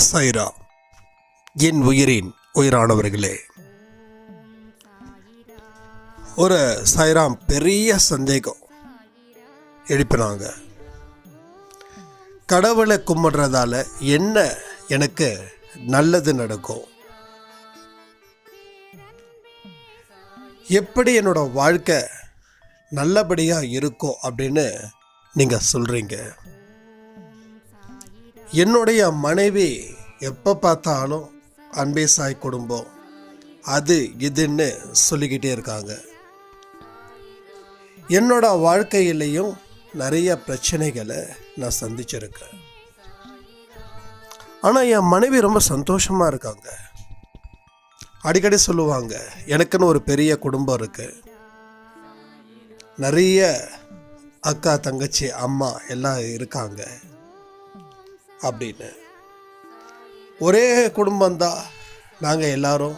சைரா, என் உயிரின் உயிரானவர்களே, ஒரு சைராம் பெரிய சந்தேகம் எழுப்பினாங்க. கடவுளை கும்பிடுறதால என்ன எனக்கு நல்லது நடக்கும்? எப்படி என்னோட வாழ்க்கை நல்லபடியாக இருக்கும் அப்படின்னு நீங்கள் சொல்கிறீங்க. என்னுடைய மனைவி எப்போ பார்த்தாலும் அன்பே சாய் குடும்பம் அது இதுன்னு சொல்லிக்கிட்டே இருக்காங்க. என்னோட வாழ்க்கையிலையும் நிறைய பிரச்சனைகளை நான் சந்திச்சிருக்கேன். ஆனால் என் மனைவி ரொம்ப சந்தோஷமாக இருக்காங்க. அடிக்கடி சொல்லுவாங்க, எனக்குன்னு ஒரு பெரிய குடும்பம் இருக்கு, நிறைய அக்கா தங்கச்சி அம்மா எல்லாம் இருக்காங்க அப்படின்னு. ஒரே குடும்பம்தான் நாங்கள் எல்லாரும்,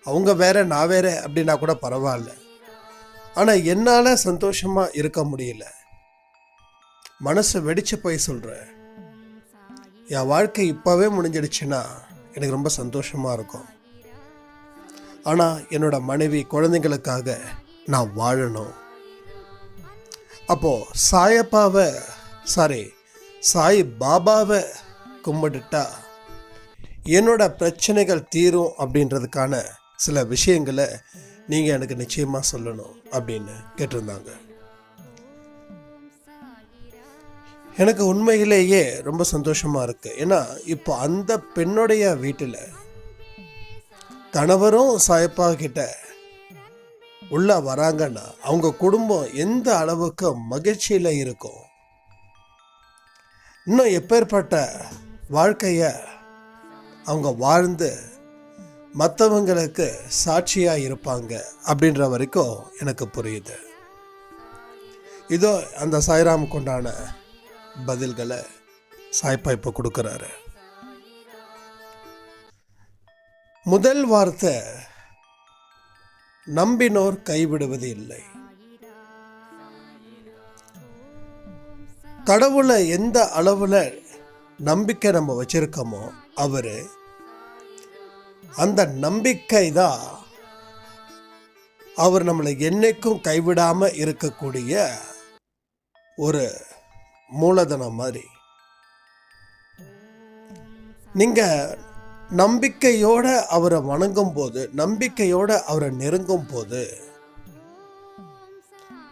அவங்க வேற நான் வேற அப்படின்னா கூட பரவாயில்ல. ஆனால் என்னால் சந்தோஷமாக இருக்க முடியல. மனசு வெடிச்சு போய் சொல்கிறேன், என் வாழ்க்கை இப்போவே முடிஞ்சிடுச்சுன்னா எனக்கு ரொம்ப சந்தோஷமாக இருக்கும். ஆனால் என்னோட மனைவி குழந்தைங்களுக்காக நான் வாழணும். அப்போது சாய் பாபாவை கும்பிட்டுட்டா என்னோட பிரச்சனைகள் தீரும் அப்படின்றதுக்கான சில விஷயங்களை நீங்கள் எனக்கு நிச்சயமாக சொல்லணும் அப்படின்னு கேட்டிருந்தாங்க. எனக்கு உண்மையிலேயே ரொம்ப சந்தோஷமாக இருக்குது. ஏன்னா இப்போ அந்த பெண்ணுடைய வீட்டில் கணவரும் சாயப்பா கிட்ட உள்ள வராங்கன்னா அவங்க குடும்பம் எந்த அளவுக்கு மகிழ்ச்சியில் இருக்கும், இன்னும் எப்பேற்பட்ட வாழ்க்கையை அவங்க வாழ்ந்து மற்றவங்களுக்கு சாட்சியாக இருப்பாங்க அப்படின்ற வரைக்கும் எனக்கு புரியுது. இதோ அந்த சாய்ராம் கொண்டான பதில்களை சாய்ப்பா இப்போ கொடுக்குறாரு. முதல் வார்த்தை, நம்பினோர் கைவிடுவது இல்லை. கடவுளை எந்த அளவில் நம்பிக்கை நம்ம வச்சிருக்கோமோ அவர் அந்த நம்பிக்கை தான் அவர் நம்மளை என்னைக்கும் கைவிடாமல் இருக்கக்கூடிய ஒரு மூலதனம் மாதிரி. நீங்கள் நம்பிக்கையோட அவரை வணங்கும் போது, நம்பிக்கையோட அவரை நெருங்கும் போது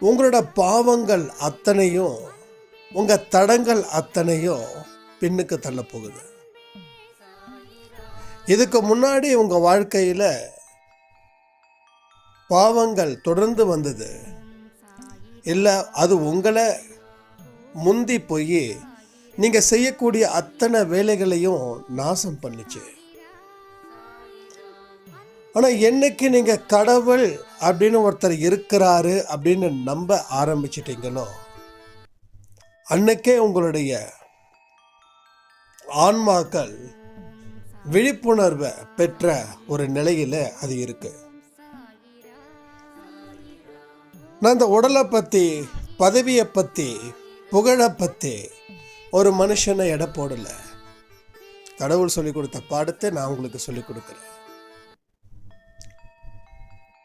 உங்களோட பாவங்கள் அத்தனையும், உங்கள் தடங்கள் அத்தனையும் பின்னுக்கு தள்ள போகுது. இதுக்கு முன்னாடி உங்கள் வாழ்க்கையில் பாவங்கள் தொடர்ந்து வந்தது இல்லை, அது உங்களை முந்தி போய் நீங்கள் செய்யக்கூடிய அத்தனை வேலைகளையும் நாசம் பண்ணிச்சு. ஆனால் என்னைக்கு நீங்கள் கடவுள் அப்படின்னு ஒருத்தர் இருக்கிறாரு அப்படின்னு நம்ப ஆரம்பிச்சிட்டீங்களோ அன்னைக்கே உங்களுடைய ஆன்மாக்கள் விழிப்புணர்வை பெற்ற ஒரு நிலையில் அது இருக்கு. நான் இந்த உடலை பற்றி, பதவியை பற்றி, புகழை பற்றி ஒரு மனுஷனை எடை போடலை. கடவுள் சொல்லிக் கொடுத்த பாடத்தை நான் உங்களுக்கு சொல்லிக் கொடுக்குறேன்.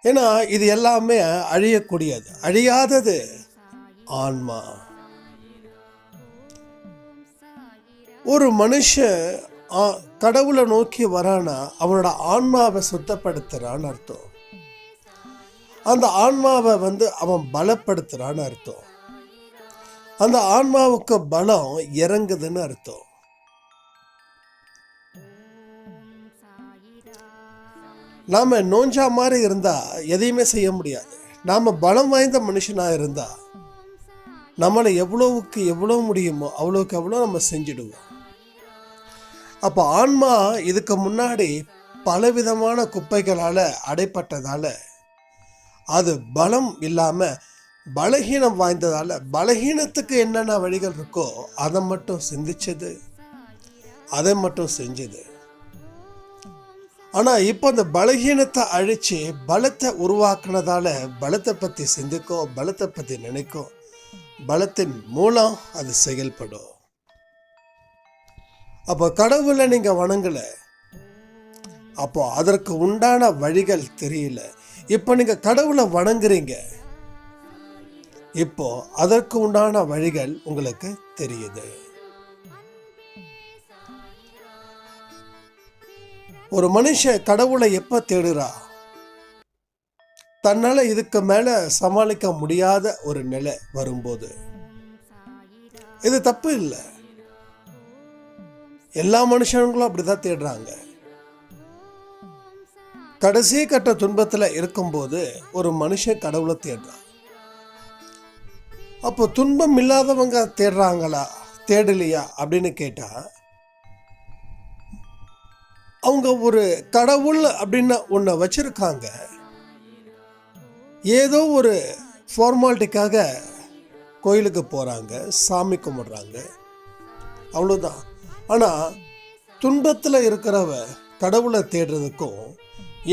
ஏன்னா இது எல்லாமே அழியக்கூடியது, அழியாதது ஆன்மா. ஒரு மனுஷன் கடவுளை நோக்கி வரானா அவனோட ஆன்மாவை சுத்தப்படுத்துறான்னு அர்த்தம். அந்த ஆன்மாவை அவன் பலப்படுத்துறான்னு அர்த்தம். அந்த ஆன்மாவுக்கு பலம் இறங்குதுன்னு அர்த்தம். நாம் நோஞ்சா மாதிரி இருந்தால் எதையுமே செய்ய முடியாது. நாம் பலம் வாய்ந்த மனுஷனாக இருந்தால் நம்மளை எவ்வளவுக்கு எவ்வளோ முடியுமோ அவ்வளோக்கு எவ்வளோ நம்ம செஞ்சிடுவோம். அப்போ ஆன்மா இதுக்கு முன்னாடி பலவிதமான குப்பைகளால் அடைப்பட்டதால் அது பலம் இல்லாமல் பலகீனம் வாய்ந்ததால் பலகீனத்துக்கு என்னென்ன வழிகள் இருக்கோ அதை மட்டும் சிந்திச்சது, அதை மட்டும் செஞ்சது. ஆனால் இப்போ அந்த பலகீனத்தை அழித்து பலத்தை உருவாக்குனதால பலத்தை பற்றி சிந்திக்கும், பலத்தை பற்றி நினைக்கும், பலத்தின் மூலம் அது செயல்படும். அப்போ கடவுளை நீங்கள் வணங்கலை, அப்போ அதற்கு உண்டான வழிகள் தெரியல. இப்போ நீங்கள் கடவுளை வணங்குறீங்க, இப்போ அதற்கு உண்டான வழிகள் உங்களுக்கு தெரியுது. ஒரு மனுஷன் கடவுளை எப்ப தேடுறா? தன்னால இதுக்கு மேல சமாளிக்க முடியாத ஒரு நிலை வரும்போது. இது தப்பு இல்லை, எல்லா மனுஷங்களும் அப்படிதான் தேடுறாங்க. கடைசி கட்ட துன்பத்துல இருக்கும்போது ஒரு மனுஷன் கடவுளை தேடுறான். அப்போ துன்பம் இல்லாதவங்க தேடுறாங்களா தேடலையா அப்படின்னு கேட்டா, அவங்க ஒரு கடவுள் அப்படின்னு ஒன்று வச்சிருக்காங்க. ஏதோ ஒரு ஃபார்மாலிட்டிக்காக கோயிலுக்கு போகிறாங்க, சாமி கும்பிட்றாங்க, அவ்வளோதான். ஆனால் துன்பத்தில் இருக்கிறவ கடவுளை தேடுறதுக்கும்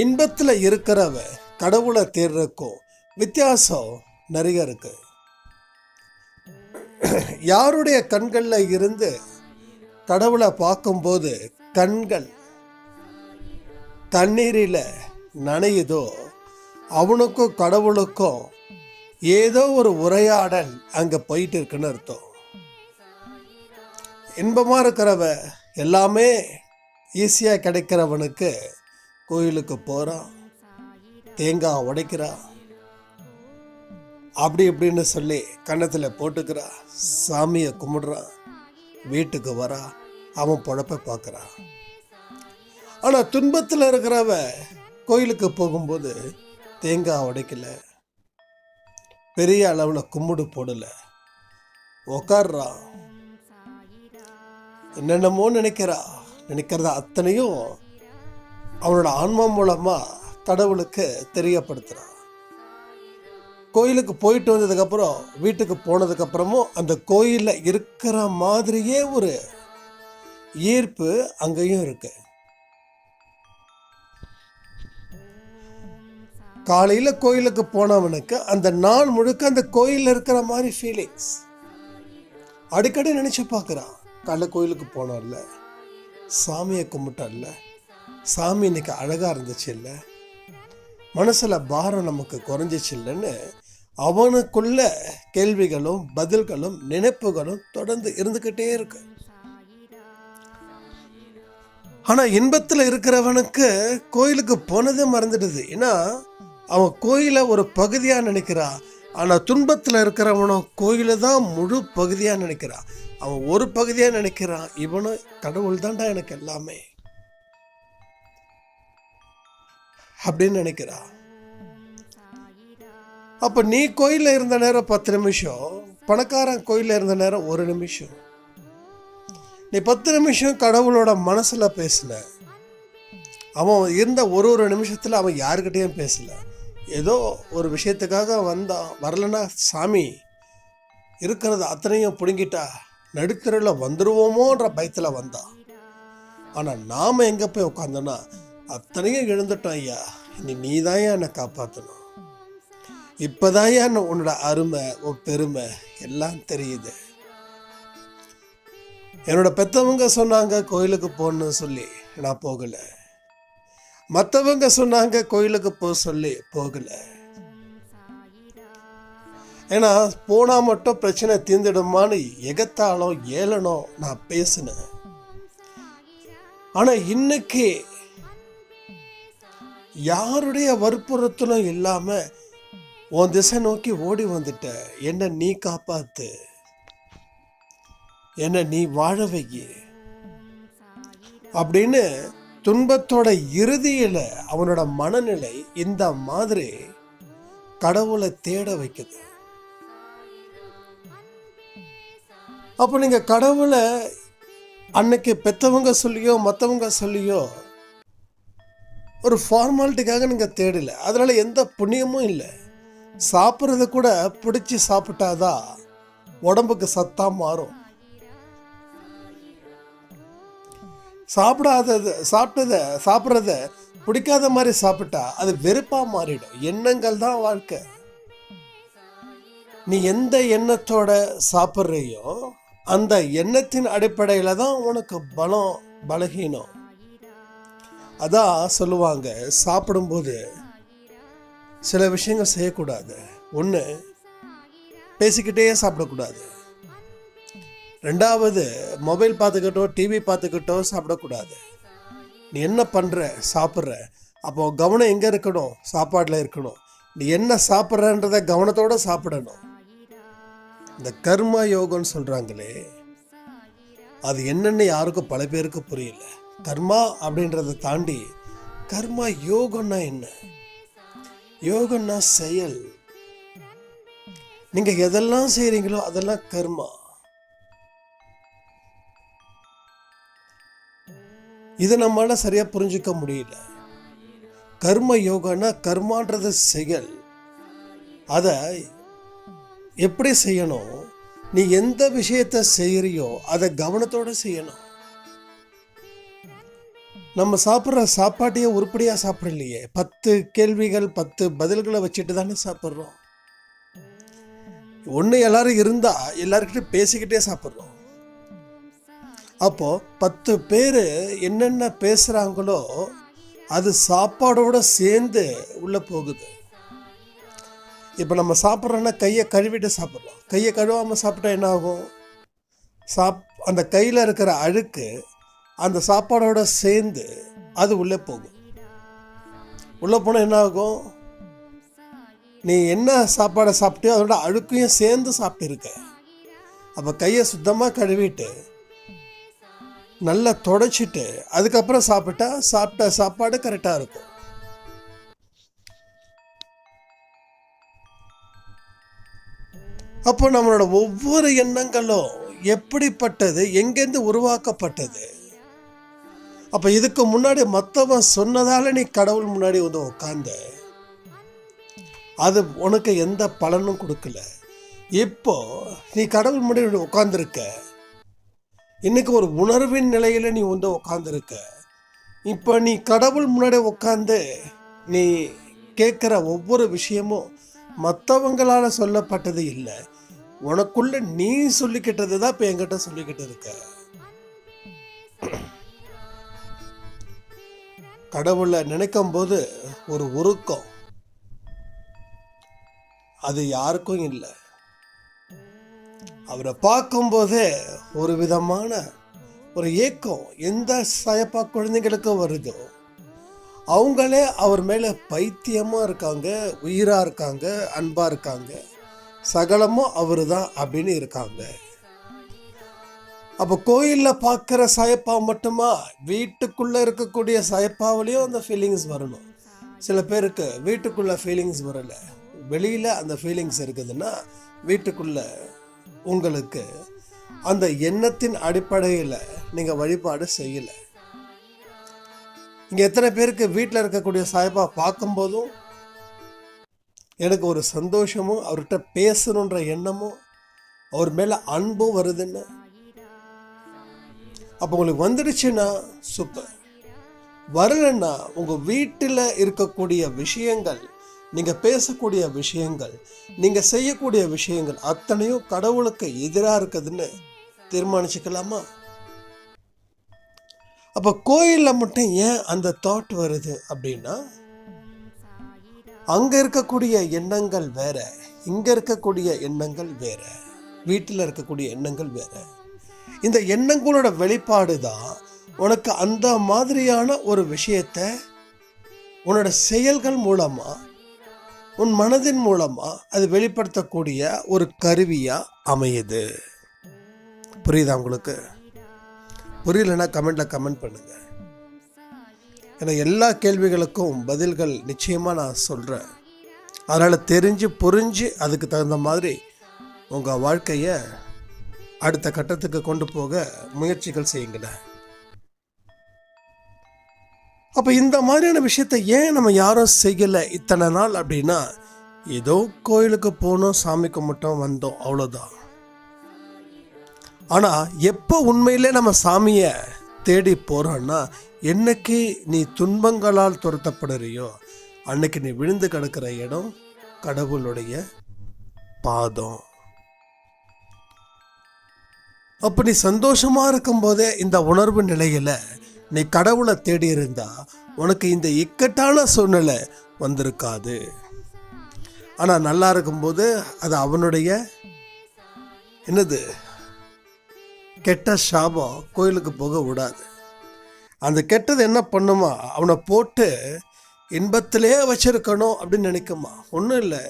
இன்பத்தில் இருக்கிறவ கடவுளை தேடுறதுக்கும் வித்தியாசம் நிறைய இருக்கு. யாருடைய கண்களில் இருந்து கடவுளை பார்க்கும்போது கண்கள் கண்ணீரில் நனையுதோ அவனுக்கும் கடவுளுக்கும் ஏதோ ஒரு உரையாடல் அங்கே போயிட்டு இருக்குன்னு அர்த்தம். இன்பமாக இருக்கிறவ எல்லாமே ஈஸியாக கிடைக்கிறவனுக்கு கோயிலுக்கு போகிறான், தேங்காய் உடைக்கிறா, அப்படி இப்படின்னு சொல்லி கன்னத்தில் போட்டுக்கிறா, சாமியை கும்பிடுறான், வீட்டுக்கு வரா, அவன் பொழப்பை பார்க்குறான். ஆனால் துன்பத்தில் இருக்கிறவ கோயிலுக்கு போகும்போது தேங்காய் உடைக்கல, பெரிய அளவில் கும்பிடு போடலை, உக்காடுறா, என்னென்னமோ நினைக்கிறத அத்தனையும் அவனோட ஆன்மா மூலமாக கடவுளுக்கு தெரியப்படுத்துகிறான். கோயிலுக்கு போயிட்டு வந்ததுக்கப்புறம் வீட்டுக்கு போனதுக்கப்புறமும் அந்த கோயிலில் இருக்கிற மாதிரியே ஒரு ஈர்ப்பு அங்கேயும் இருக்கு. காலையில் கோயிலுக்கு போனவனுக்கு அந்த நாள் முழுக்க அந்த கோயிலில் இருக்கிற மாதிரி ஃபீலிங்ஸ் அடிக்கடி நினச்சி பார்க்குறான். காலைல கோயிலுக்கு போனார்ல, சாமியை கும்பிட்டார்ல, சாமி இன்னைக்கு அழகாக இருந்துச்சு இல்லை, மனசில் பாரம் நமக்கு குறைஞ்சிச்சு இல்லைன்னு அவனுக்குள்ள கேள்விகளும் பதில்களும் நினைப்புகளும் தொடர்ந்து இருந்துக்கிட்டே இருக்கு. ஆனால் இன்பத்தில் இருக்கிறவனுக்கு கோயிலுக்கு போனதே மறந்துடுது. ஏன்னா அவன் கோயிலை ஒரு பகுதியாக நினைக்கிறான். ஆனால் துன்பத்தில் இருக்கிறவனும் கோயிலை தான் முழு பகுதியாக நினைக்கிறான். அவன் ஒரு பகுதியாக நினைக்கிறான், இவனும் கடவுள் தான்டா எனக்கு எல்லாமே அப்படின்னு நினைக்கிறான். அப்போ நீ கோயிலில் இருந்த நேரம் 10 நிமிஷம், பணக்காரன் கோயிலில் இருந்த நேரம் 1 நிமிஷம். நீ 10 நிமிஷம் கடவுளோட மனசில் பேசல, அவன் இருந்த ஒரு நிமிஷத்தில் அவன் யாருக்கிட்டையும் பேசல. ஏதோ ஒரு விஷயத்துக்காக வந்தான், வரலன்னா சாமி இருக்கிறது அத்தனையும் பிடுங்கிட்டா நடுத்தரில் வந்துடுவோமோன்ற பயத்தில் வந்தான். ஆனால் நாம் எங்கே போய் உட்காந்தோன்னா அத்தனையும் எழுந்துட்டோம் ஐயா, நீ தான் என்னை காப்பாற்றணும், இப்போதான் என்ன உன்னோட அருமை உன் பெருமை எல்லாம் தெரியுது. என்னோட பெற்றவங்க சொன்னாங்க கோயிலுக்கு போகணும்னு சொல்லி நான் போகலை, மற்றவங்க சொன்னாங்க கோயிலுக்கு போக சொல்லி போகலை. ஏன்னா போனால் மட்டும் பிரச்சனை தீர்ந்துடுமான்னு எகத்தாலும் ஏளனோ நான் பேசினேன். ஆனால் இன்னைக்கு யாருடைய வற்புறுத்தலும் இல்லாமல் உன் திசை நோக்கி ஓடி வந்துட்ட, என்ன நீ காப்பாத்து, என்ன நீ வாழ வை அப்படின்னு துன்பத்தோட இறுதியில் அவனோட மனநிலை இந்த மாதிரி கடவுளை தேட வைக்குது. அப்போ நீங்கள் கடவுளை அன்னைக்கு பெற்றவங்க சொல்லியோ மற்றவங்க சொல்லியோ ஒரு ஃபார்மாலிட்டிக்காக நீங்கள் தேடலை, அதனால எந்த புண்ணியமும் இல்லை. சாப்பிட்றது கூட பிடிச்சி சாப்பிட்டாதான் உடம்புக்கு சத்தா மாறும். சாப்பிட்றத பிடிக்காத மாதிரி சாப்பிட்டா அது வெறுப்பாக மாறிடும். எண்ணங்கள் தான் வாழ்க்கை. நீ எந்த எண்ணத்தோட சாப்பிட்றையோ அந்த எண்ணத்தின் அடிப்படையில் தான் உனக்கு பலம் பலகீனம். அதான் சொல்லுவாங்க, சாப்பிடும்போது சில விஷயங்கள் செய்யக்கூடாது. ஒன்று, பேசிக்கிட்டே சாப்பிடக்கூடாது. ரெண்டாவது, மொபைல் பார்த்துக்கிட்டோ டிவி பார்த்துக்கிட்டோ சாப்பிடக்கூடாது. நீ என்ன பண்ணுற, சாப்பிட்ற, அப்போ கவனம் எங்கே இருக்கணும்? சாப்பாட்டில் இருக்கணும். நீ என்ன சாப்பிட்றன்றத கவனத்தோடு சாப்பிடணும். இந்த கர்ம யோகம்னு சொல்கிறாங்களே, அது என்னென்னு யாருக்கும் பல பேருக்கு புரியல. கர்மா அப்படின்றத தாண்டி கர்மா யோகம்னா என்ன? யோகம்னா செயல். நீங்கள் எதெல்லாம் செய்கிறீங்களோ அதெல்லாம் கர்மா. இதை நம்மளால சரியாக புரிஞ்சிக்க முடியல. கர்ம யோகன்னா கர்மான்றது செயல். அதை எப்படி செய்யணும்? நீ எந்த விஷயத்தை செய்கிறியோ அதை கவனத்தோடு செய்யணும். நம்ம சாப்பிட்ற சாப்பாட்டையே உருப்படியாக சாப்பிடலையே. 10 கேள்விகள் 10 பதில்களை வச்சுட்டு தானே சாப்பிட்றோம். ஒன்று எல்லாரும் இருந்தால் எல்லாருக்கிட்டையும் பேசிக்கிட்டே சாப்பிட்றோம். அப்போது 10 பேர் என்னென்ன பேசுகிறாங்களோ அது சாப்பாடோடு சேர்ந்து உள்ளே போகுது. இப்போ நம்ம சாப்பிட்றோன்னா கையை கழுவிட்டு சாப்பிட்றோம். கையை கழுவாமல் சாப்பிட்டா என்ன ஆகும்? அந்த கையில் இருக்கிற அழுக்கு அந்த சாப்பாடோட சேர்ந்து அது உள்ளே போகும். உள்ளே போனால் என்ன ஆகும்? நீ என்ன சாப்பாடை சாப்பிட்டியோ அதோட அழுக்கையும் சேர்ந்து சாப்பிட்டுருக்க. அப்போ கையை சுத்தமாக கழுவிட்டு நல்லா தொடச்சிட்டு அதுக்கப்புறம் சாப்பிட்ட சாப்பாடு கரெக்டாக இருக்கும். அப்போ நம்மளோட ஒவ்வொரு எண்ணங்களும் எப்படிப்பட்டது, எங்கேருந்து உருவாக்கப்பட்டது? அப்போ இதுக்கு முன்னாடி மற்றவன் சொன்னதால நீ கடவுள் முன்னாடி வந்து உட்காந்த, அது உனக்கு எந்த பலனும் கொடுக்கல. இப்போ நீ கடவுள் முன்னாடி உட்காந்துருக்க. இன்னைக்கு ஒரு உணர்வின் நிலையில நீ வந்து உட்காந்துருக்க. இப்போ நீ கடவுள் முன்னாடி உட்காந்து நீ கேட்குற ஒவ்வொரு விஷயமும் மற்றவங்களால சொல்லப்பட்டது இல்லை, உனக்குள்ள நீ சொல்லிக்கிட்டது தான் இப்போ என்கிட்ட சொல்லிக்கிட்டு இருக்க. கடவுளை நினைக்கும் போது ஒரு உருக்கம், அது யாருக்கும் இல்லை. அவரை பார்க்கும்போதே ஒரு விதமான ஒரு ஏக்கம் எந்த சயப்பா குழந்தைங்களுக்கும் வருதோ, அவங்களே அவர் மேலே பைத்தியமாக இருக்காங்க, உயிராக இருக்காங்க, அன்பாக இருக்காங்க, சகலமும் அவர் தான் அப்படின்னு இருக்காங்க. அப்போ கோயிலில் பார்க்குற சாயப்பா மட்டுமா? வீட்டுக்குள்ளே இருக்கக்கூடிய சாயப்பாவிலையும் அந்த ஃபீலிங்ஸ் வரணும். சில பேருக்கு வீட்டுக்குள்ளே ஃபீலிங்ஸ் வரலை, வெளியில் அந்த ஃபீலிங்ஸ் இருக்குதுன்னா வீட்டுக்குள்ளே உங்களுக்கு அந்த எண்ணத்தின் அடிப்படையில் நீங்கள் வழிபாடு செய்யலை. இங்கே எத்தனை பேருக்கு வீட்டில் இருக்கக்கூடிய சாயப்பா பார்க்கும்போதும் எனக்கு ஒரு சந்தோஷமும் அவர்கிட்ட பேசணுன்ற எண்ணமும் அவர் மேலே அன்பும் வருதுன்னு? அப்போ உங்களுக்கு வந்துடுச்சுன்னா சூப்பர். வரலன்னா உங்கள் வீட்டில் இருக்கக்கூடிய விஷயங்கள், நீங்கள் பேசக்கூடிய விஷயங்கள், நீங்கள் செய்யக்கூடிய விஷயங்கள் அத்தனையும் கடவுளுக்கு எதிராக இருக்குதுன்னு தீர்மானிச்சுக்கலாமா? அப்போ கோயிலில் மட்டும் ஏன் அந்த தாட் வருது அப்படின்னா, அங்கே இருக்கக்கூடிய எண்ணங்கள் வேற, இங்கே இருக்கக்கூடிய எண்ணங்கள் வேற, வீட்டில் இருக்கக்கூடிய எண்ணங்கள் வேற. இந்த எண்ணங்களோட வெளிப்பாடு தான் உனக்கு அந்த மாதிரியான ஒரு விஷயத்தை உன்னோட செயல்கள் மூலமா, உன் மனதின் மூலமா அது வெளிப்படுத்தக்கூடிய ஒரு கருவியா அமையுது. புரியுதா உங்களுக்கு? புரியலன்னா கமெண்ட்ல கமெண்ட் பண்ணுங்க. ஏன்னா எல்லா கேள்விகளுக்கும் பதில்கள் நிச்சயமாக நான் சொல்கிறேன். அதனால் தெரிஞ்சு புரிஞ்சு அதுக்கு தகுந்த மாதிரி உங்கள் வாழ்க்கையை அடுத்த கட்டத்துக்கு கொண்டு போக முயற்சிகள் செய்யுங்களேன். அப்போ இந்த மாதிரியான விஷயத்தை ஏன் நம்ம யாரும் செய்யலை இத்தனை நாள் அப்படின்னா, ஏதோ கோயிலுக்கு போனோம், சாமி கும்பிட்டோம், வந்தோம், அவ்வளோதான். ஆனால் எப்போ உண்மையிலே நம்ம சாமியை தேடி போகிறோன்னா, என்னைக்கு நீ துன்பங்களால் துரத்தப்படுறியோ அன்னைக்கு நீ விழுந்து கிடக்கிற இடம் கடவுளுடைய பாதம். அப்போ நீ சந்தோஷமாக இருக்கும்போதே இந்த உணர்வு நிலையில் நீ கடவுளை தேடி இருந்தா உனக்கு இந்த இக்கட்டான சூழ்நிலை வந்திருக்காது. ஆனால் நல்லா இருக்கும்போது அது அவனுடைய என்னது கெட்ட சாபம் கோயிலுக்கு போக விடாது. அந்த கெட்டது என்ன பண்ணுமா, அவனை போட்டு இன்பத்திலே வச்சிருக்கணும் அப்படின்னு நினைக்குமா. ஒன்றும் இல்லை,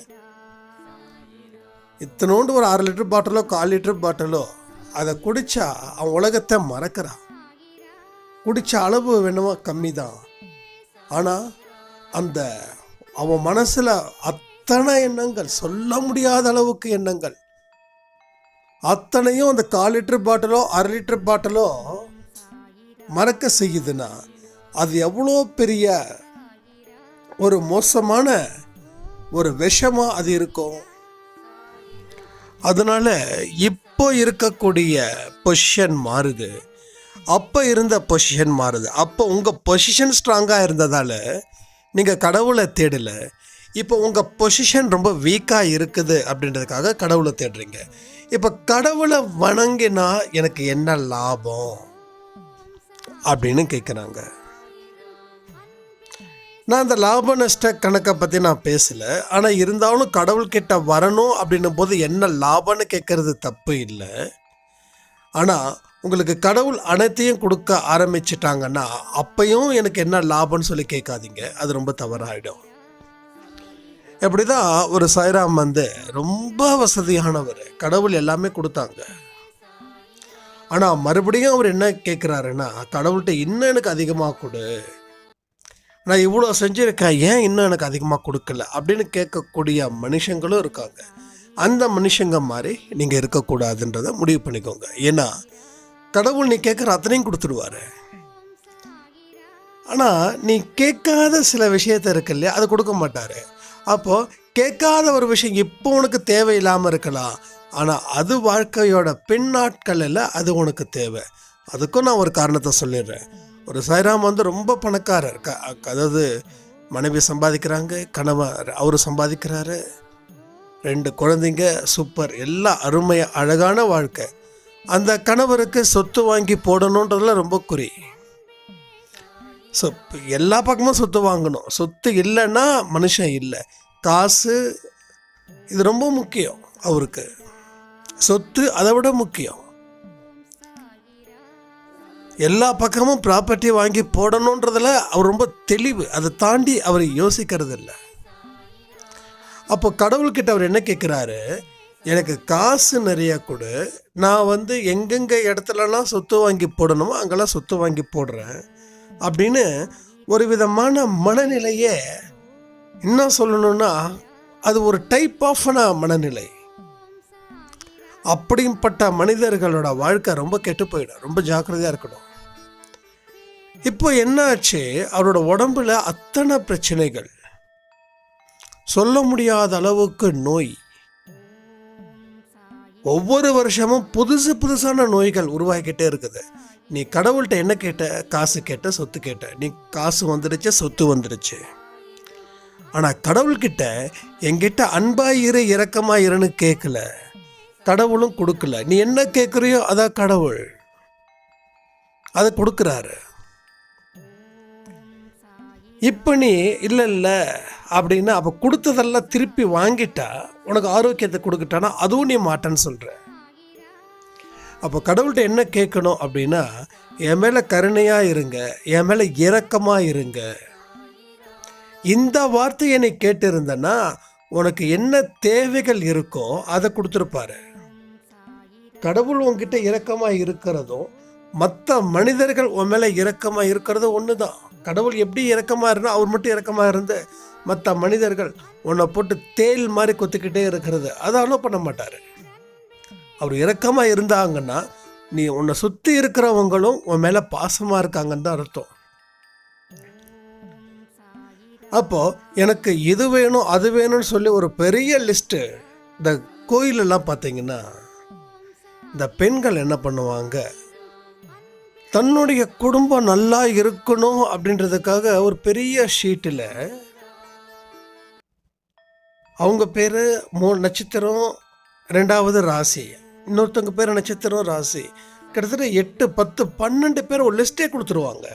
இத்தனோண்டு ஒரு 6 லிட்டர் பாட்டிலோ 1/4 லிட்டர் பாட்டிலோ அதை குடித்தா அவன் உலகத்தை மறக்கிறான். குடித்த அளவு வேணுமா கம்மி தான், ஆனால் அந்த அவன் மனசில் அத்தனை எண்ணங்கள், சொல்ல முடியாத அளவுக்கு எண்ணங்கள், அத்தனையும் அந்த 1/4 லிட்டர் பாட்டிலோ 1/2 லிட்டர் பாட்டிலோ மறக்க செய்யுதுன்னா அது எவ்வளோ பெரிய ஒரு மோசமான ஒரு விஷமா அது இருக்கும். அதனால இப்போ இருக்கக்கூடிய பொசிஷன் மாறுது, அப்போ இருந்த பொசிஷன் மாறுது. அப்போ உங்கள் பொசிஷன் ஸ்ட்ராங்காக இருந்ததால் நீங்கள் கடவுளை தேடலை. இப்போ உங்கள் பொசிஷன் ரொம்ப வீக்காக இருக்குது அப்படின்றதுக்காக கடவுளை தேடுறீங்க. இப்போ கடவுளை வணங்கினா எனக்கு என்ன லாபம் அப்படின்னு கேட்குறாங்க. நான் அந்த லாப நஷ்ட கணக்கை பற்றி நான் பேசலை. ஆனால் இருந்தாலும் கடவுள்கிட்ட வரணும் அப்படின்னும் போது என்ன லாபம்னு கேட்குறது தப்பு இல்லை. ஆனால் உங்களுக்கு கடவுள் அனைத்தையும் கொடுக்க ஆரம்பிச்சிட்டாங்கன்னா அப்பையும் எனக்கு என்ன லாபம்னு சொல்லி கேட்காதீங்க, அது ரொம்ப தவறாயிடும். எப்படி தான் ஒரு சாய்ராம் ரொம்ப வசதியானவர், கடவுள் எல்லாமே கொடுத்தாங்க. ஆனால் மறுபடியும் அவர் என்ன கேட்குறாருன்னா, கடவுள்கிட்ட இன்னும் எனக்கு அதிகமாக கொடு, நான் இவ்வளோ செஞ்சுருக்கேன், ஏன் இன்னும் எனக்கு அதிகமாக கொடுக்கல அப்படின்னு கேட்கக்கூடிய மனுஷங்களும் இருக்காங்க. அந்த மனுஷங்க மாதிரி நீங்கள் இருக்கக்கூடாதுன்றதை முடிவு பண்ணிக்கோங்க. ஏன்னா கடவுள் நீ கேட்குற அத்தனையும் கொடுத்துடுவார். ஆனால் நீ கேட்காத சில விஷயத்த இருக்கு இல்லையா, அது கொடுக்க மாட்டார். அப்போது கேட்காத ஒரு விஷயம் இப்போ உனக்கு தேவையில்லாமல் இருக்கலாம், ஆனால் அது வாழ்க்கையோட பின்னாட்களில் அது உனக்கு தேவை. அதுக்கும் நான் ஒரு காரணத்தை சொல்லிடுறேன். ஒரு சாய்ராம் ரொம்ப பணக்காரர், அதாவது மனைவி சம்பாதிக்கிறாங்க, கணவர் அவர் சம்பாதிக்கிறாரு, 2 குழந்தைங்க, சூப்பர், எல்லாம் அருமையாக அழகான வாழ்க்கை. அந்த கணவருக்கு சொத்து வாங்கி போடணுன்றதுல ரொம்ப குறி. எல்லா பக்கமும் சொத்து வாங்கணும், சொத்து இல்லைன்னா மனுஷன் இல்லை. காசு இது ரொம்ப முக்கியம் அவருக்கு, சொத்து அதை விட முக்கியம். எல்லா பக்கமும் ப்ராப்பர்ட்டி வாங்கி போடணுன்றதுல அவர் ரொம்ப தெளிவு, அதை தாண்டி அவர் யோசிக்கிறது இல்லை. அப்போ கடவுள்கிட்ட அவர் என்ன கேட்குறாரு, எனக்கு காசு நிறையா கொடு, நான் எங்கெங்கே இடத்துலலாம் சொத்து வாங்கி போடணுமோ அங்கெல்லாம் சொத்து வாங்கி போடுறேன் அப்படின்னு ஒரு விதமான மனநிலையே. இன்னும் சொல்லணும்னா அது ஒரு டைப் ஆஃப்ன மனநிலை. அப்படிப்பட்ட மனிதர்களோட வாழ்க்கை ரொம்ப கெட்டு போயிடும், ரொம்ப ஜாக்கிரதையாக இருக்கணும். இப்போ என்னாச்சு, அவரோட உடம்புல அத்தனை பிரச்சனைகள், சொல்ல முடியாத அளவுக்கு நோய், ஒவ்வொரு வருஷமும் புதுசான நோய்கள் உருவாகிக்கிட்டே இருக்குது. நீ கடவுள்கிட்ட என்ன கேட்ட, காசு கேட்ட, சொத்து கேட்ட, நீ காசு வந்துடுச்சு, சொத்து வந்துடுச்சு. ஆனால் கடவுள்கிட்ட என்கிட்ட அன்பாயிரு இரக்கமாயிருன்னு கேட்கல, கடவுளும் கொடுக்கல. நீ என்ன கேட்குறியோ அதான் கடவுள் அதை கொடுக்குறாரு. இப்போ நீ இல்லை அப்படின்னா அப்போ கொடுத்ததெல்லாம் திருப்பி வாங்கிட்டா, உனக்கு ஆரோக்கியத்தை கொடுக்கிட்டானா அதுவும் நீ மாட்டேன்னு சொல்கிற. அப்போ கடவுள்கிட்ட என்ன கேட்கணும் அப்படின்னா, என் மேலே கருணையாக இருங்க, என் மேலே இரக்கமாக இருங்க. இந்த வார்த்தையை நீ கேட்டு இருந்தனா உனக்கு என்ன தேவைகள் இருக்கோ அதை கொடுத்துருப்பாரு. கடவுள் உன்கிட்ட இரக்கமாக இருக்கிறதும் மற்ற மனிதர்கள் உன் மேலே இரக்கமாக இருக்கிறதும் ஒன்று தான். கடவுள் எப்படி இரக்கமாக இருந்தால் அவர் மட்டும் இரக்கமாக இருந்து மற்ற மனிதர்கள் உன்னை போட்டு தேல் மாதிரி கொத்திக்கிட்டே இருக்கிறது அதை அலோவ் பண்ண மாட்டார். அவர் இரக்கமாக இருந்தாங்கன்னா நீ உன்னை சுற்றி இருக்கிறவங்களும் உன் மேலே பாசமாக இருக்காங்கன்னு தான் அர்த்தம். அப்போது எனக்கு இது வேணும் அது வேணும்னு சொல்லி ஒரு பெரிய லிஸ்ட்டு. இந்த கோயிலெல்லாம் பார்த்தீங்கன்னா இந்த பெண்கள் என்ன பண்ணுவாங்க, தன்னுடைய குடும்பம் நல்லா இருக்கணும் அப்படின்றதுக்காக ஒரு பெரிய ஷீட்டில் அவங்க பேர் 3 நட்சத்திரம் 2வது ராசி இன்னொருத்தவங்க பேர் நட்சத்திரம், ராசி. கிட்டத்தட்ட 8, 10, 12 பேர் ஒரு லிஸ்டே கொடுத்துருவாங்க.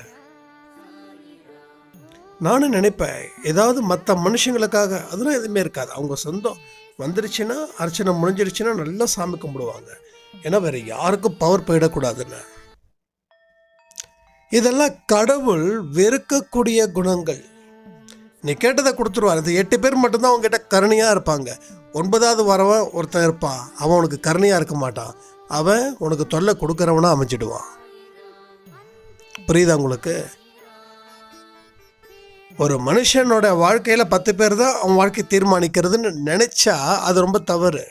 நானும் நினைப்பேன், ஏதாவது மற்ற மனுஷங்களுக்காக அதெல்லாம் எதுவுமே இருக்காது. அவங்க சொந்தம் வந்துருச்சுன்னா, அர்ச்சனை முடிஞ்சிருச்சுன்னா நல்லா சாமி கும்பிடுவாங்க. ஏன்னா வேறு யாருக்கும் பவர் போயிடக்கூடாதுன்னு. இதெல்லாம் கடவுள் வெறுக்கக்கூடிய குணங்கள். நீ கேட்டதை கொடுத்துருவார். இந்த 8 பேர் மட்டும்தான் அவங்ககிட்ட கருணையாக இருப்பாங்க. 9வது வரவன் ஒருத்தன் இருப்பான், அவன் உனக்கு கருணையாக இருக்க மாட்டான். அவன் உனக்கு தொல்லை கொடுக்குறவனா அமைச்சிடுவான். புரியுதா உங்களுக்கு? ஒரு மனுஷனோட வாழ்க்கையில் 10 பேர் தான் அவன் வாழ்க்கை தீர்மானிக்கிறதுன்னு நினச்சா அது ரொம்ப தவறு.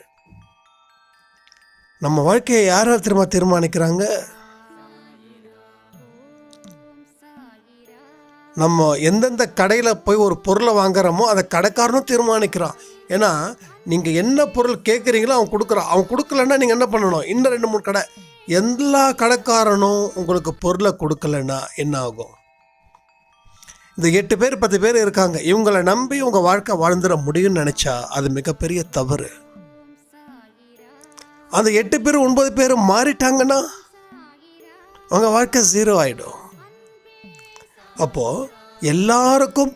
நம்ம வாழ்க்கையை யாரால் தீர்மானிக்கிறாங்க? நம்ம எந்தெந்த கடையில் போய் ஒரு பொருளை வாங்குறோமோ அதை கடைக்காரனும் தீர்மானிக்கிறான். ஏன்னா நீங்கள் என்ன பொருள் கேட்குறீங்களோ அவன் கொடுக்குறான். அவன் கொடுக்கலன்னா நீங்கள் என்ன பண்ணணும்? இன்னும் 2, 3 கடை. எல்லா கடைக்காரனும் உங்களுக்கு பொருளை கொடுக்கலன்னா என்ன ஆகும்? இந்த 8 பேர் 10 பேர் இருக்காங்க, இவங்களை நம்பி உங்கள் வாழ்க்கை வாழ்ந்துட முடியும்னு நினச்சா அது மிகப்பெரிய தவறு. அந்த 8 பேர் 9 பேர் மாறிட்டாங்கன்னா உங்கள் வாழ்க்கை 0 ஆகிடும். அப்போது எல்லாருக்கும்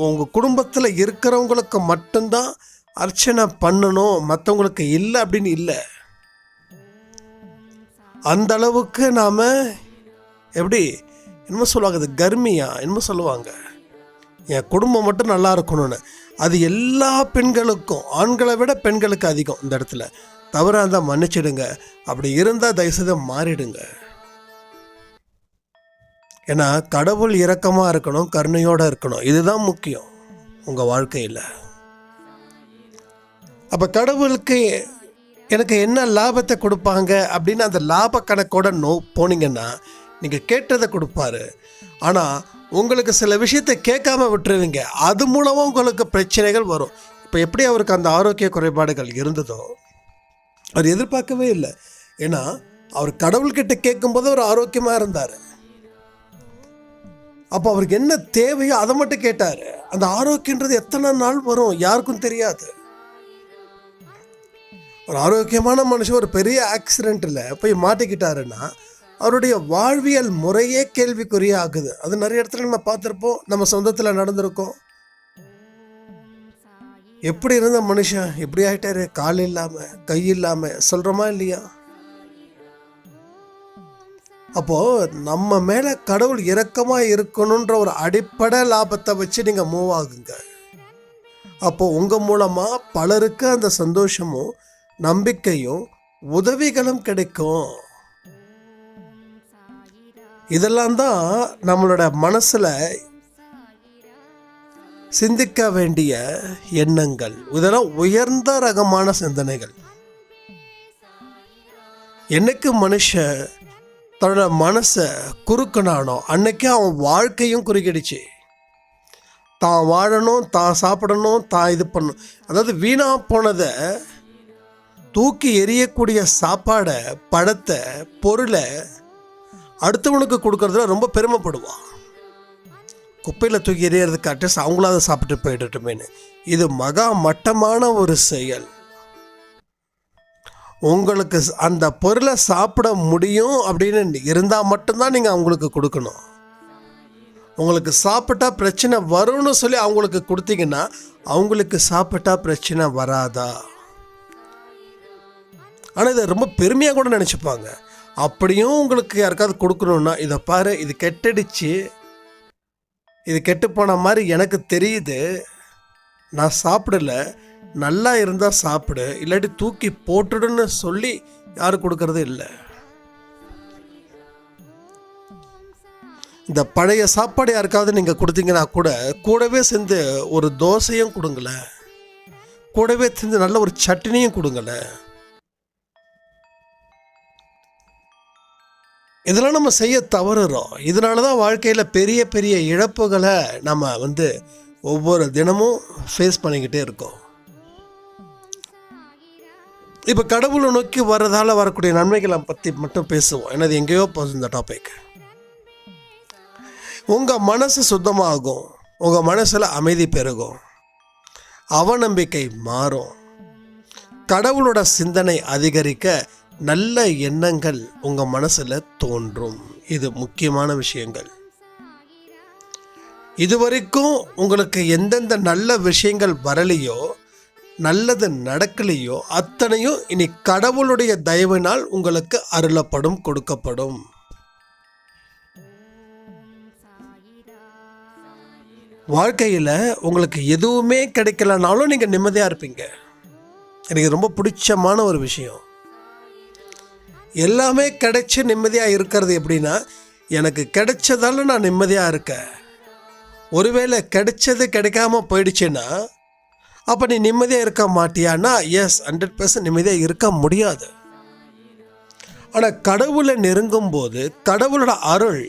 உங்கள் குடும்பத்தில் இருக்கிறவங்களுக்கு மட்டும்தான் அர்ச்சனை பண்ணணும், மற்றவங்களுக்கு இல்லை அப்படின்னு இல்லை. அந்த அளவுக்கு நாம் எப்படி என்னமோ சொல்லுவாங்க, அது கர்மியா என்னமோ சொல்லுவாங்க, என் குடும்பம் மட்டும் நல்லா இருக்கணும்னு. அது எல்லா பெண்களுக்கும், ஆண்களை விட பெண்களுக்கு அதிகம் இந்த இடத்துல. தவறாக இருந்தால் மன்னிச்சிடுங்க. அப்படி இருந்தால் தயவுசெய்து மாறிடுங்க. ஏன்னா கடவுள் இரக்கமாக இருக்கணும், கருணையோடு இருக்கணும். இதுதான் முக்கியம் உங்கள் வாழ்க்கையில். அப்போ கடவுளுக்கு எனக்கு என்ன லாபத்தை கொடுப்பாங்க அப்படின்னு அந்த லாப கணக்கோட போனீங்கன்னா நீங்கள் கேட்டதை கொடுப்பாரு. ஆனால் உங்களுக்கு சில விஷயத்தை கேட்காம விட்டுருவீங்க. அது மூலமாக உங்களுக்கு பிரச்சனைகள் வரும். இப்போ எப்படி அவருக்கு அந்த ஆரோக்கிய குறைபாடுகள் இருந்ததோ அவர் எதிர்பார்க்கவே இல்லை. ஏன்னா அவர் கடவுள்கிட்ட கேட்கும்போது அவர் ஆரோக்கியமாக இருந்தார். அப்போ அவருக்கு என்ன தேவையோ அதை மட்டும் கேட்டார். அந்த ஆரோக்கியன்றது எத்தனை நாள் வரும் யாருக்கும் தெரியாது. ஒரு ஆரோக்கியமான மனுஷன் ஒரு பெரிய ஆக்சிடெண்ட்டில் போய் மாட்டிக்கிட்டாருன்னா அவருடைய வாழ்வியல் முறையே கேள்விக்குறிய ஆகுது. அது நிறைய இடத்துல நம்ம பார்த்துருப்போம், நம்ம சொந்தத்தில் நடந்திருக்கோம். எப்படி இருந்த மனுஷன் எப்படி ஆகிட்டாரு, கால் இல்லாமல் கை இல்லாமல், சொல்கிறோமா இல்லையா? அப்போது நம்ம மேலே கடவுள் இரக்கமாக இருக்கணுன்ற ஒரு அடிப்படை லாபத்தை வச்சு நீங்கள் மூவ் ஆகுங்க. அப்போது உங்கள் மூலமாக பலருக்கு அந்த சந்தோஷமும் நம்பிக்கையும் உதவிகளும் கிடைக்கும். இதெல்லாம் தான் நம்மளோட மனசில் சிந்திக்க வேண்டிய எண்ணங்கள். இதெல்லாம் உயர்ந்த ரகமான சிந்தனைகள். என்னைக்கு மனுஷன் தன்னோட மனசை குறுக்கினானோ அன்னைக்கு அவன் வாழ்க்கையும் குறுக்கிடுச்சு. தான் வாழணும், தான் சாப்பிடணும், தான் இது பண்ணணும். அதாவது வீணாக போனதை, தூக்கி எறியக்கூடிய சாப்பாடை, பழத்தை, பொருளை அடுத்தவனுக்கு கொடுக்கறதுல ரொம்ப பெருமைப்படுவான். குப்பையில் தூக்கி எறியறதுக்கு அட்லீஸ்ட் அவங்களும் அதை சாப்பிட்டு போயிடட்டுமேனு. இது மகா மட்டமான ஒரு செயல். உங்களுக்கு அந்த பொருளை சாப்பிட முடியும் அப்படின்னு இருந்தால் மட்டும்தான் நீங்கள் அவங்களுக்கு கொடுக்கணும். உங்களுக்கு சாப்பிட்டா பிரச்சனை வரும்னு சொல்லி அவங்களுக்கு கொடுத்தீங்கன்னா அவங்களுக்கு சாப்பிட்டா பிரச்சனை வராதா? ஆனால் இதை ரொம்ப பெருமையாக கூட நினச்சிப்பாங்க. அப்படியும் உங்களுக்கு யாருக்காவது கொடுக்கணுன்னா, இதை பாரு, இது கெட்டுடுச்சு, இது கெட்டு போன மாதிரி எனக்கு தெரியுது, நான் சாப்பிடல, நல்லா இருந்தால் சாப்பிடு, இல்லாட்டி தூக்கி போட்டுடுன்னு சொல்லி யாரும் கொடுக்கறது இல்லை. இந்த பழைய சாப்பாடு யாருக்காவது நீங்கள் கொடுத்தீங்கன்னா கூடவே சேர்ந்து ஒரு தோசையும் கொடுங்களேன், கூடவே சேர்ந்து நல்ல ஒரு சட்னியும் கொடுங்களேன். இதெல்லாம் நம்ம செய்ய தவறுறோம். இதனால தான் வாழ்க்கையில் பெரிய பெரிய இழப்புகளை நம்ம ஒவ்வொரு தினமும் ஃபேஸ் பண்ணிக்கிட்டே இருக்கோம். இப்போ கடவுளை நோக்கி வர்றதால வரக்கூடிய நன்மைகளை பற்றி மட்டும் பேசுவோம். ஏன்னா அது எங்கேயோ போகுது இந்த டாபிக். உங்கள் மனசு சுத்தமாகும், உங்கள் மனசில் அமைதி பெருகும், அவநம்பிக்கை மாறும், கடவுளோட சிந்தனை அதிகரிக்க நல்ல எண்ணங்கள் உங்கள் மனசில் தோன்றும். இது முக்கியமான விஷயங்கள். இதுவரைக்கும் உங்களுக்கு எந்தெந்த நல்ல விஷயங்கள் வரலையோ, நல்லது நடக்கலையோ, அத்தனையும் இனி கடவுளுடைய தயவினால் உங்களுக்கு அருளப்படும், கொடுக்கப்படும். வாழ்க்கையில் உங்களுக்கு எதுவுமே கிடைக்கலனாலும் நீங்கள் நிம்மதியாக இருப்பீங்க. எனக்கு ரொம்ப பிடிச்சமான ஒரு விஷயம். எல்லாமே கிடைச்சி நிம்மதியாக இருக்கிறது எப்படின்னா, எனக்கு கிடைச்சதால நான் நிம்மதியாக இருக்கேன். ஒருவேளை கிடைச்சது கிடைக்காம போயிடுச்சுன்னா அப்போ நீ நிம்மதியாக இருக்க மாட்டியான்னா எஸ், 100% நிம்மதியாக இருக்க முடியாது. ஆனால் கடவுளை நெருங்கும் போது, கடவுளோட அருள்,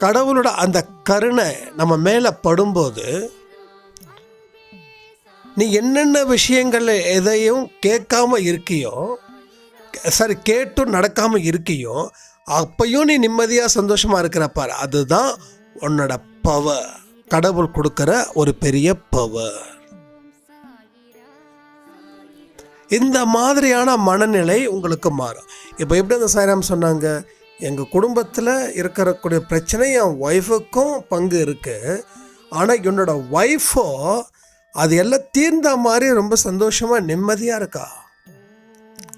கடவுளோட அந்த கருணை நம்ம மேலே படும்போது, நீ என்னென்ன விஷயங்கள் எதையும் கேட்காம இருக்கியோ, சரி கேட்டும் நடக்காமல் இருக்கியோ, அப்பையும் நீ நிம்மதியாக சந்தோஷமாக இருக்கிறப்பார். அதுதான் உன்னோட பவர். கடவுள் கொடுக்குற ஒரு பெரிய பவர். இந்த மாதிரியான மனநிலை உங்களுக்கு மாறும். இப்போ எப்படி அந்த சாய்ராம் சொன்னாங்க, எங்கள் குடும்பத்தில் இருக்கக்கூடிய பிரச்சனை என் ஒய்ஃபுக்கும் பங்கு இருக்குது, ஆனால் என்னோட ஒய்ஃபோ அது எல்லாம் தீர்ந்த மாதிரி ரொம்ப சந்தோஷமாக நிம்மதியாக இருக்கா.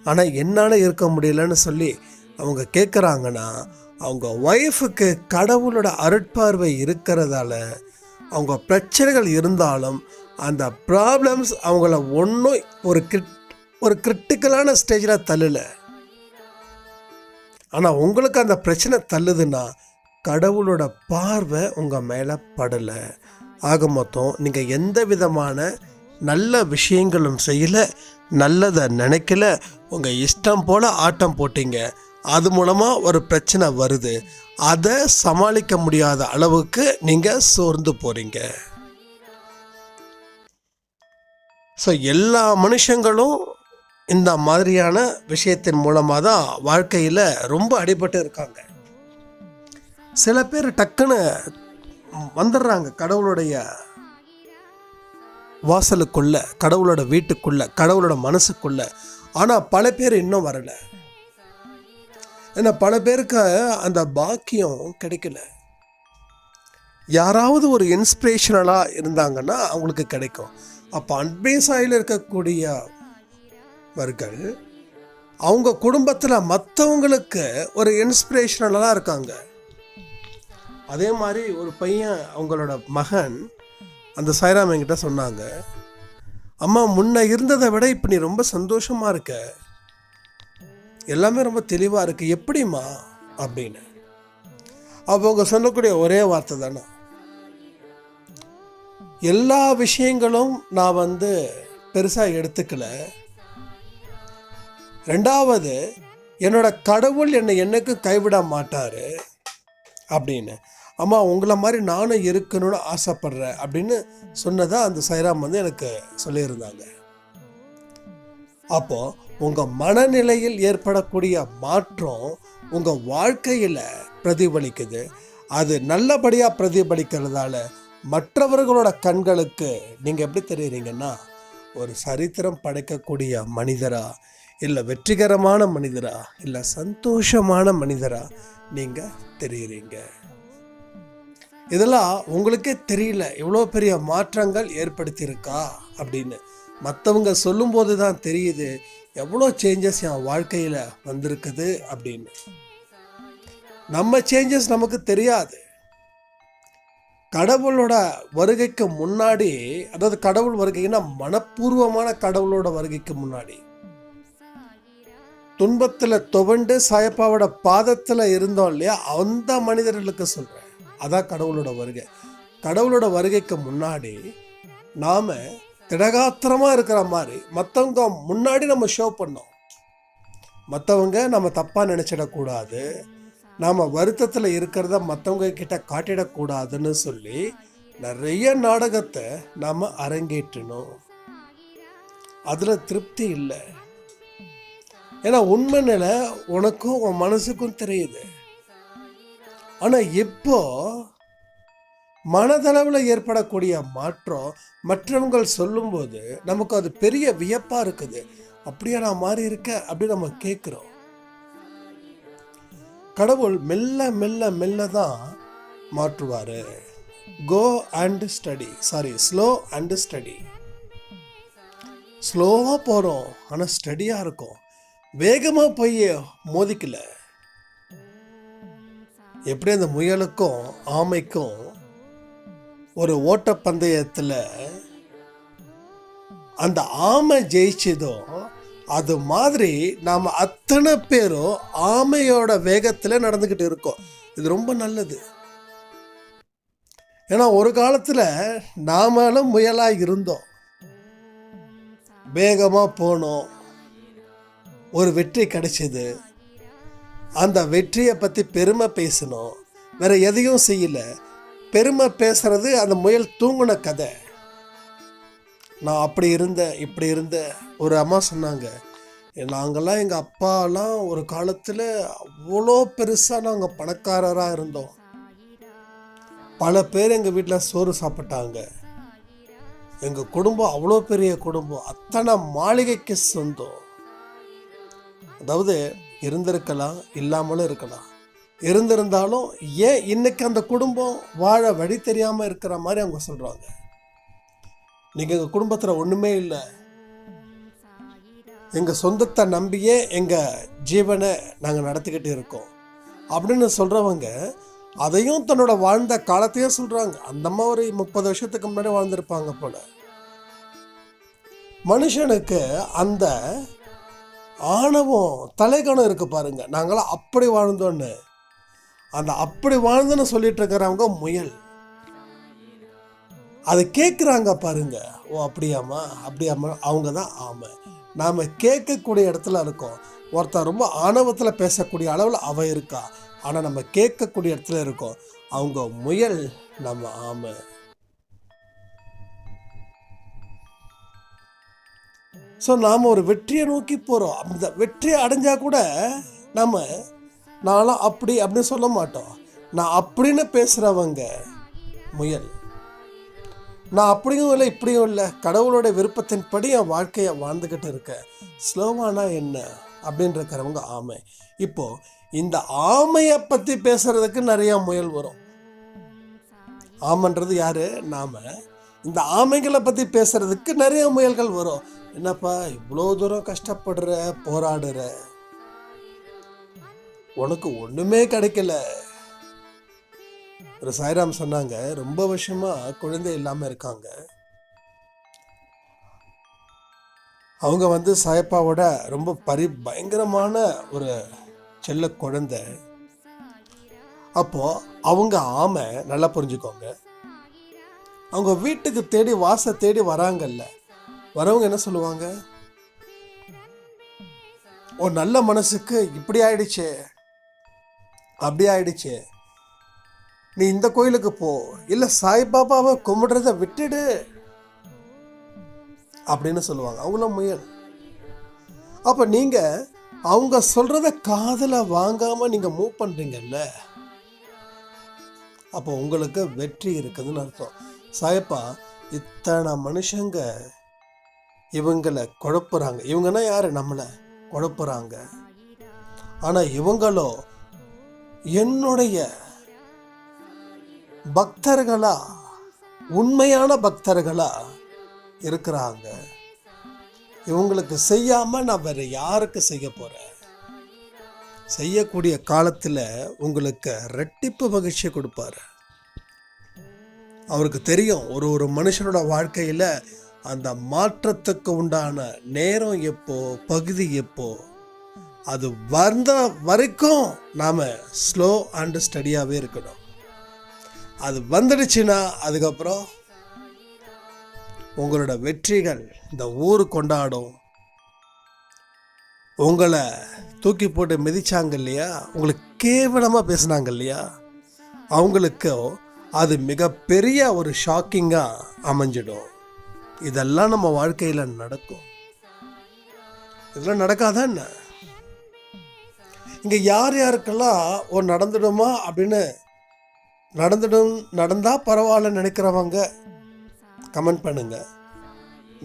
ஆனால் என்னால் இருக்க முடியலன்னு சொல்லி அவங்க கேட்குறாங்கன்னா, அவங்க ஒய்ஃபுக்கு கடவுளோட அருட்பார்வை இருக்கிறதால அவங்க பிரச்சனைகள் இருந்தாலும் அந்த ப்ராப்ளம்ஸ் அவங்கள ஒன்றும் ஒரு கிரிட்டிக்கலான ஸ்டேஜில் தள்ளலை. ஆனால் உங்களுக்கு அந்த பிரச்சனை தள்ளுதுன்னா கடவுளோட பார்வை உங்கள் மேலே படலை. ஆக மொத்தம் நீங்கள் எந்த விதமான நல்ல விஷயங்களும் செய்யலை, நல்லதை நினைக்கல, உங்கள் இஷ்டம் போல் ஆட்டம் போட்டீங்க. அது மூலமாக ஒரு பிரச்சனை வருது. அதை சமாளிக்க முடியாத அளவுக்கு நீங்கள் சோர்ந்து போகிறீங்க. ஸோ எல்லா மனுஷங்களும் இந்த மாதிரியான விஷயத்தின் மூலமாக தான் வாழ்க்கையில் ரொம்ப அடிபட்டு இருக்காங்க. சில பேர் டக்குன்னு வந்துடுறாங்க கடவுளுடைய வாசலுக்குள்ள, கடவுளோட வீட்டுக்குள்ள, கடவுளோட மனசுக்குள்ள. ஆனால் பல பேர் இன்னும் வரலை. ஏன்னா பல பேருக்கு அந்த பாக்கியம் கிடைக்கல. யாராவது ஒரு இன்ஸ்பிரேஷனலாக இருந்தாங்கன்னா அவங்களுக்கு கிடைக்கும். அப்போ அட்வைஸாயில் இருக்கக்கூடியவர்கள் அவங்க குடும்பத்தில் மற்றவங்களுக்கு ஒரு இன்ஸ்பிரேஷனலாக இருக்காங்க. அதே மாதிரி ஒரு பையன், அவங்களோட மகன் அந்த சாய்ராம் என்கிட்ட சொன்னாங்க, அம்மா முன்ன இருந்ததை விட இப்போ நீ ரொம்ப சந்தோஷமாக இருக்க, எல்லாமே ரொம்ப தெளிவாக இருக்குது, எப்படிம்மா அப்படின்னு. அப்போ அவங்க சொல்லக்கூடிய ஒரே வார்த்தை தானே, எல்லா விஷயங்களும் நான் பெருசாக எடுத்துக்கல. ரெண்டாவது, என்னோட கடவுள் என்னை என்னைக்கும் கைவிட மாட்டார் அப்படின்னு. அம்மா உங்களை மாதிரி நானும் இருக்கணும்னு ஆசைப்படுறேன் அப்படின்னு சொன்னதா அந்த சாய்ராம் எனக்கு சொல்லியிருந்தாங்க. அப்போது உங்கள் மனநிலையில் ஏற்படக்கூடிய மாற்றம் உங்கள் வாழ்க்கையில் பிரதிபலிக்குது. அது நல்லபடியாக பிரதிபலிக்கிறதால மற்றவர்களோட கண்களுக்கு நீங்கள் எப்படி தெரியுறீங்கன்னா, ஒரு சரித்திரம் படைக்கக்கூடிய மனிதரா, இல்லை வெற்றிகரமான மனிதரா, இல்லை சந்தோஷமான மனிதரா நீங்கள் தெரியுறீங்க. இதெல்லாம் உங்களுக்கே தெரியல எவ்வளோ பெரிய மாற்றங்கள் ஏற்படுத்தியிருக்கா அப்படின்னு. மற்றவங்க சொல்லும்போது தான் தெரியுது எவ்வளோ சேஞ்சஸ் என் வாழ்க்கையில் வந்திருக்குது அப்படின்னு. நம்ம சேஞ்சஸ் நமக்கு தெரியாது. கடவுளோட வருகைக்கு முன்னாடி, அதாவது கடவுள் வருகைன்னா மனப்பூர்வமான கடவுளோட வருகைக்கு முன்னாடி, துன்பத்தில் துவண்டு சாயப்பாவோட பாதத்தில் இருந்தோம் இல்லையா, அந்த மனிதர்களுக்கு சொல்கிறேன். அதான் கடவுளோட வருகை. கடவுளோட வருகைக்கு முன்னாடி நாம் திடகாத்திரமாக இருக்கிற மாதிரி மற்றவங்க முன்னாடி நம்ம ஷோ பண்ணோம். மற்றவங்க நம்ம தப்பாக நினச்சிடக்கூடாது, நாம் வருத்தத்தில் இருக்கிறத மற்றவங்க கிட்ட காட்டிடக்கூடாதுன்னு சொல்லி நிறைய நாடகத்தை நாம் அரங்கேற்றணும். அதில் திருப்தி இல்லை. ஏன்னா உண்மை நிலை உனக்கும் உன் மனசுக்கும் தெரியுது. ஆனால் இப்போ மனதளவில் ஏற்படக்கூடிய மாற்றம் மற்றவங்க சொல்லும்போது நமக்கு அது பெரிய வியப்பாக இருக்குது. அப்படியே நான் மாறி இருக்க அப்படின்னு நம்ம கேட்குறோம். கடவுள் மெல்ல மெல்ல மெல்ல தான் மாற்றுவார். Go and steady, slow and steady. ஸ்லோவாக போகிறோம், ஆனால் ஸ்டடியாக இருக்கும். வேகமாக போய் மோதிக்கல. எப்படி அந்த முயலுக்கும் ஆமைக்கும் ஒரு ஓட்டப்பந்தயத்தில் அந்த ஆமை ஜெயிச்சதோ அது மாதிரி நாம் அத்தனை பேரும் ஆமையோட வேகத்தில் நடந்துக்கிட்டு இருக்கோம். இது ரொம்ப நல்லது. ஏன்னா ஒரு காலத்தில் நாமளும் முயலாக இருந்தோம், வேகமாக போனோம், ஒரு வெற்றி கிடைச்சது. அந்த வெற்றியை பற்றி பெருமை பேசணும், வேற எதையும் செய்யல. பெருமை பேசுறது அந்த முயல் தூங்குன கதை. நான் அப்படி இருந்தேன், இப்படி இருந்தேன். ஒரு அம்மா சொன்னாங்க, நாங்கள்லாம் எங்கள் அப்பாலாம் ஒரு காலத்தில் அவ்வளோ பெருசாக நாங்கள் பணக்காரராக இருந்தோம். பல பேர் எங்கள் வீட்டில் சோறு சாப்பிட்டாங்க. எங்கள் குடும்பம் அவ்வளோ பெரிய குடும்பம், அத்தனை மாளிகைக்கு சொந்தம். அதாவது இருந்திருக்கலாம், இல்லாமலும் இருக்கலாம். இருந்திருந்தாலும் ஏன் இன்னைக்கு அந்த குடும்பம் வாழ வழி தெரியாமல் இருக்கிற மாதிரி அவங்க சொல்கிறாங்க. நீங்கள் எங்கள் குடும்பத்தில் ஒன்றுமே இல்லை, எங்கள் சொந்தத்தை நம்பியே எங்கள் ஜீவனை நாங்கள் நடத்திக்கிட்டு இருக்கோம் அப்படின்னு சொல்கிறவங்க அதையும் தன்னோட வாழ்ந்த காலத்தையே சொல்கிறாங்க. அந்த அம்மா ஒரு 30 வருஷத்துக்கு முன்னாடி வாழ்ந்திருப்பாங்க போல. மனுஷனுக்கு அந்த ஆணவம் தலைகணம் இருக்கு பாருங்க. நாங்களாம் அப்படி வாழ்ந்தோன்னு, அந்த அப்படி வாழ்ந்துன்னு சொல்லிட்டு இருக்கிறவங்க முயல். அதை கேட்குறாங்க பாருங்க. ஓ அப்படியாம்மா, அப்படியாம்மா, அவங்க தான் ஆமை. நாம் கேட்கக்கூடிய இடத்துல இருக்கோம். ஒருத்தர் ரொம்ப ஆணவத்தில் பேசக்கூடிய அளவில் அவ இருக்கா, ஆனால் நம்ம கேட்கக்கூடிய இடத்துல இருக்கோம். அவங்க முயல், நம்ம ஆமை. ஸோ நாம் ஒரு வெற்றியை நோக்கி போகிறோம். அந்த வெற்றியை அடைஞ்சால் கூட நம்ம நான்லாம் அப்படி அப்படின்னு சொல்ல மாட்டோம். நான் அப்படின்னு பேசுகிறவங்க முயல். நான் அப்படியும் இல்லை, இப்படியும் இல்லை, கடவுளோட விருப்பத்தின்படி என் வாழ்க்கையை வாழ்ந்துக்கிட்டு இருக்கேன். ஸ்லோவானா என்ன அப்படின்னு இருக்கிறவங்க ஆமை. இப்போது இந்த ஆமையை பற்றி பேசுகிறதுக்கு நிறையா முயல் வரும். ஆமைன்றது யார்? நாம. இந்த ஆமைகளை பற்றி பேசுகிறதுக்கு நிறைய முயல்கள் வரும். என்னப்பா இவ்வளோ தூரம் கஷ்டப்படுற, போராடுற, உனக்கு ஒன்றுமே கிடைக்கல. ஒரு சாய்ராம் சொன்னாங்க, ரொம்ப வருஷமாக குழந்தை இல்லாமல் இருக்காங்க. அவங்க சாயப்பாவோட ரொம்ப பயங்கரமான ஒரு செல்ல குழந்தை. அப்போது அவங்க ஆமை, நல்லா புரிஞ்சுக்கோங்க, அவங்க வீட்டுக்கு தேடி வாச தேடி வராங்கல்ல, வரவங்க என்ன சொல்லுவாங்க? ஒரு நல்ல மனசுக்கு இப்படி ஆயிடுச்சு, அப்படி ஆயிடுச்சு, நீ இந்த கோயிலுக்கு போ, இல்லை சாய்பாபாவை கும்பிடுறத விட்டுடு அப்படின்னு சொல்லுவாங்க. அவங்கள முயல். அப்போ நீங்கள் அவங்க சொல்கிறத காதில் வாங்காமல் நீங்கள் மூவ் பண்ணுறீங்கல்ல, அப்போ உங்களுக்கு வெற்றி இருக்குதுன்னு அர்த்தம். சாயப்பா இத்தனை மனுஷங்க இவங்களை குழப்புறாங்க. இவங்கன்னா யார்? நம்மளை குழப்புறாங்க. ஆனால் இவங்களோ என்னுடைய பக்தர்களா, உண்மையான பக்தர்களா இருக்கிறாங்க. இவங்களுக்கு செய்யாம நான் வேற யாருக்கு செய்ய போறேன்? செய்யக்கூடிய காலத்தில் உங்களுக்கு ரெட்டிப்பு மகிழ்ச்சியை கொடுப்பாரு. அவருக்கு தெரியும் ஒரு மனுஷனோட வாழ்க்கையில் அந்த மாற்றத்துக்கு உண்டான நேரம் எப்போ, பகுதி எப்போ, அது வந்த வரைக்கும் நாம் ஸ்லோ அண்ட் ஸ்டடியாகவே இருக்கணும். அது வந்துடுச்சுன்னா அதுக்கப்புறம் உங்களோட வெற்றிகள் இந்த ஊர் கொண்டாடும். உங்களை தூக்கி போட்டு மிதிச்சாங்க இல்லையா, உங்களுக்கு கேவலமாக பேசுனாங்க இல்லையா, அவங்களுக்கு அது மிகப்பெரிய ஒரு ஷாக்கிங்காக அமைஞ்சிடும். இதெல்லாம் நம்ம வாழ்க்கையில் நடக்கும். இதெல்லாம் நடக்காதா என்ன? இங்கே யார் யாருக்கெல்லாம் ஒரு நடந்துடுமா அப்படின்னு நடந்தால் பரவாயில்ல நினைக்கிறவங்க கமெண்ட் பண்ணுங்க.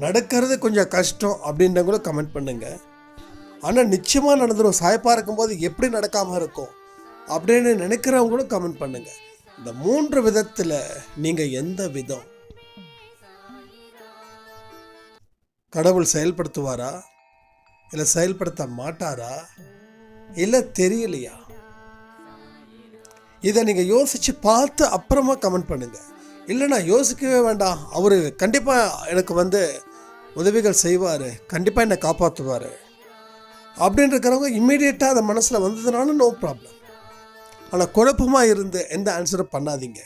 நடக்கிறது கொஞ்சம் கஷ்டம் அப்படின்றவங்களும் கமெண்ட் பண்ணுங்கள். ஆனால் நிச்சயமாக நடந்துடும். சாயப்பாக இருக்கும்போது எப்படி நடக்காமல் இருக்கும் அப்படின்னு நினைக்கிறவங்களும் கமெண்ட் பண்ணுங்கள். இந்த 3 விதத்தில் நீங்கள் எந்த விதம்? கடவுள் செயல்படுத்துவாரா, இல்லை செயல்படுத்த மாட்டாரா, இல்லை தெரியலையா? இதை நீங்கள் யோசித்து பார்த்து அப்புறமா கமெண்ட் பண்ணுங்கள். இல்லைண்ணா யோசிக்கவே வேண்டாம், அவர் கண்டிப்பாக எனக்கு உதவிகள் செய்வார், கண்டிப்பாக என்னை காப்பாற்றுவார் அப்படின்னு இருக்கிறவங்க இம்மீடியட்டாக அந்த மனசில் வந்ததுனால நோ ப்ராப்ளம். ஆனால் குழப்பமாக இருந்து எந்த ஆன்சரும் பண்ணாதீங்க.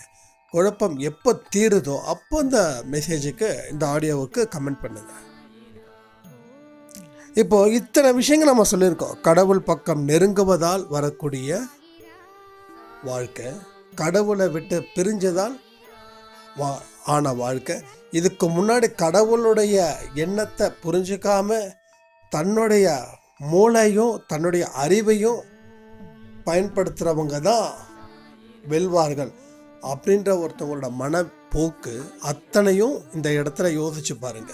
குழப்பம் எப்போ தீருதோ அப்போ இந்த மெசேஜுக்கு, இந்த ஆடியோவுக்கு கமெண்ட் பண்ணுங்கள். இப்போது இத்தனை விஷயங்கள் நம்ம சொல்லியிருக்கோம். கடவுள் பக்கம் நெருங்குவதால் வரக்கூடிய வாழ்க்கை, கடவுளை விட்டு பிரிஞ்சதால் ஆன வாழ்க்கை. இதுக்கு முன்னாடி கடவுளுடைய எண்ணத்தை புரிஞ்சுக்காம தன்னுடைய மூளையும் தன்னுடைய அறிவையும் பயன்படுத்துகிறவங்க தான் வெல்வார்கள் அப்படின்ற ஒருத்தவங்களோட மனப்போக்கு அத்தனையும் இந்த இடத்துல யோசிச்சு பாருங்க.